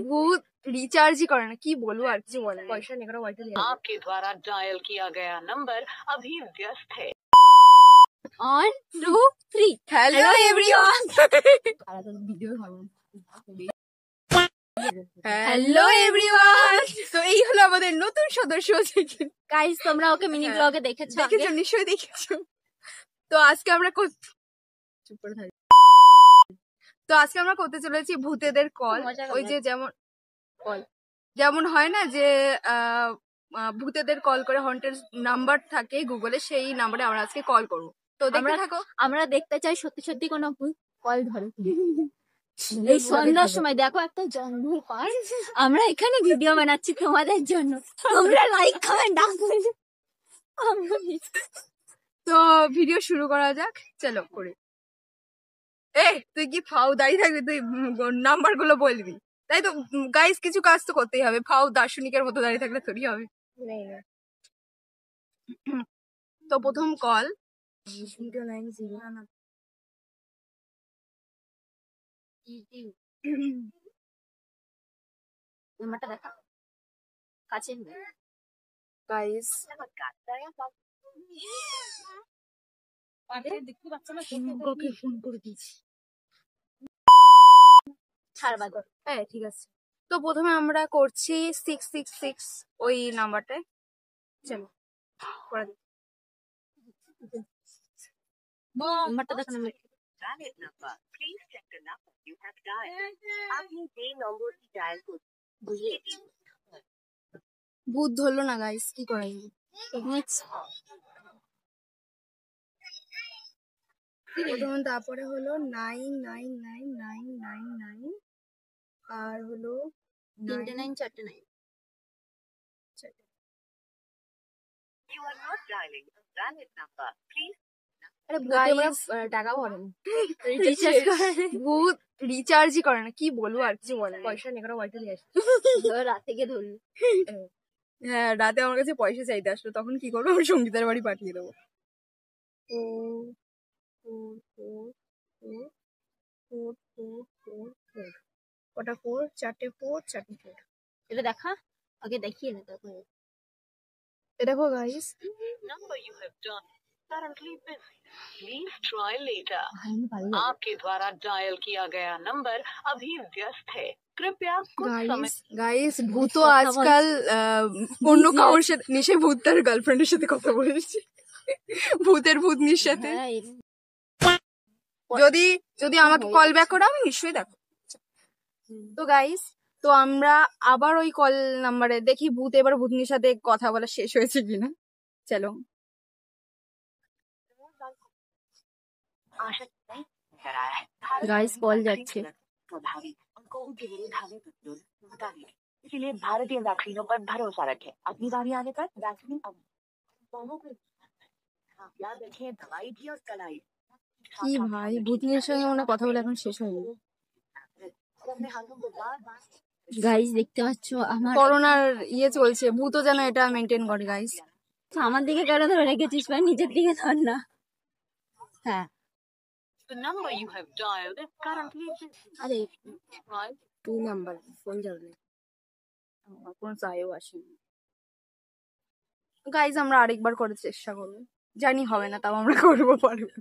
भूत रिचार्ज ही करे ना की बोलूं আর কিছু বলে পয়সা নেই করা ওয়াইটা দিয়ে आपके द्वारा डायल किया गया नंबर अभी व्यस्त है। 1 2 3 हेलो एवरीवन হ্যালো এভরিওয়ান তো এই হলো আমাদের নতুন সদস্য গাইস তোমরা ওকে মিনি ব্লগে দেখেছো দেখেছো নিশ্চয়ই দেখেছো তো আজকে আমরা চুপ করে থাকি তো আজকে আমরা করতে চলেছি ভূতেদের কল ওই যে যেমন হয় না যে ভূতেদের কল করে হন্টেড নাম্বার থাকে গুগলে সেই নাম্বারে আমরা আজকে কল করব তো দেখতে থাকো আমরা দেখতে চাই সত্যি সত্যি কোনো ভূত কল ধরে এই সন্ধ্যার সময় দেখো একটা জঙ্গল পার আমরা এখানে ভিডিও বানাচ্ছি তোমাদের জন্য তোমরা লাইক কমেন্ট ডান করে তো ভিডিও শুরু করা যাক চলো করি তুই কি ফাউ দাঁড়িয়ে থাকবি তুই নাম্বার গুলো বলবি তাই তো গাইস কিছু কাজ তো করতেই হবে ফাউ দার্শনিকের মতো দাঁড়িয়ে থাকলে থোড়ি হবে তো প্রথম কল নাম্বারটা দেখা কাছে গাইস দেখতে পাচ্ছ না ফোন করে দিয়েছি হ্যাঁ ঠিক আছে তো প্রথমে আমরা করছি 666 ওই নাম্বারটায় চলো নাম্বারটা দেখো ভূত ধরলো না গাইস কি করা তারপরে হলো 999999 আর হলো 3টে 9 4টে 9 টাকা ভরেন ভূত রিচার্জই করে না কি বলবো আর কিছু বলে পয়সা নেই করা ওয়াইটা দিয়ে আসছে রাত থেকে ধরলো হ্যাঁ রাতে আমার কাছে পয়সা চাইতে আসলো তখন কি করবো আমি সঙ্গীতার বাড়ি পাঠিয়ে দেবো কটা 4 4টে 4 এটা দেখা আগে দেখিয়ে না তারপরে দেখো guys number you have dial currently busy please try later. आपके द्वारा डायल किया गया नंबर अभी व्यस्त है कृपया कुछ समय। গাইস ভূত আজকাল অন্য কারোর সাথে নিশে ভূত তার গার্লফ্রেন্ডের সাথে কথা বলেছে ভূতের ভূতনির সাথে যদি আমাকে কল ব্যাক করো আমি নিশ্চয়ই দেখো তো গাইস তো আমরা আবার ওই কল নাম্বারে দেখি ভূত এবার ভূতনির সাথে কথা বলা শেষ হয়েছে কিনা চলো গাইস কল যাচ্ছে इसलिए भारतीय वैक्सीनों पर भरोसा रखें। अपनी बारी आने पर वैक्सीन याद रखें दवाई भी और कलाई। কি ভাই ভূতনির সঙ্গে মনে কথা বলে এখন শেষ হয়ে গেল গাইস দেখতে পাচ্ছ আমার করোনার চলছে ভূতও যেন এটা মেনটেন করে গাইস আমার দিকে কেন ধরে রেখেছিস ভাই নিজের দিকে ধর না হ্যাঁ The number you have dialed is currently busy. আরে Right? 2 নাম্বার ফোন যাবে কোন চাইও আসেনি গাইস আমরা আরেকবার করে চেষ্টা করব জানি হবে না তাও আমরা করব পারবো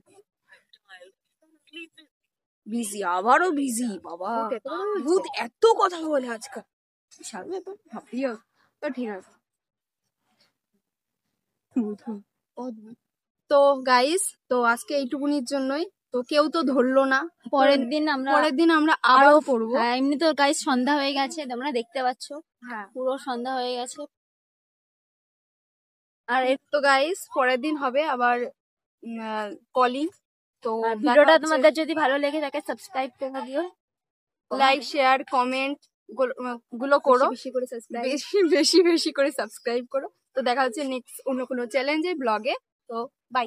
বিজি আবারও বিজি বাবা ভূত এত কথা বলে আজকাল সামনে তো ভাবিও তো ঠিক আছে তো গাইস তো আজকে এইটুকুনির জন্যই তো কেউ তো ধরলো না পরের দিন আমরা আরো করবো হ্যাঁ এমনি তো গাইস সন্ধ্যা হয়ে গেছে তোমরা দেখতে পাচ্ছ হ্যাঁ পুরো সন্ধ্যা হয়ে গেছে আর তো গাইস পরের দিন হবে আবার কলিং তো ভিডিওটা তোমাদের যদি ভালো লেগে থাকে সাবস্ক্রাইব করে দিও লাইক শেয়ার কমেন্ট গুলো করো বেশি করে সাবস্ক্রাইব করো তো দেখা হচ্ছে নেক্সট অন্য কোনো চ্যালেঞ্জের ব্লগে তো বাই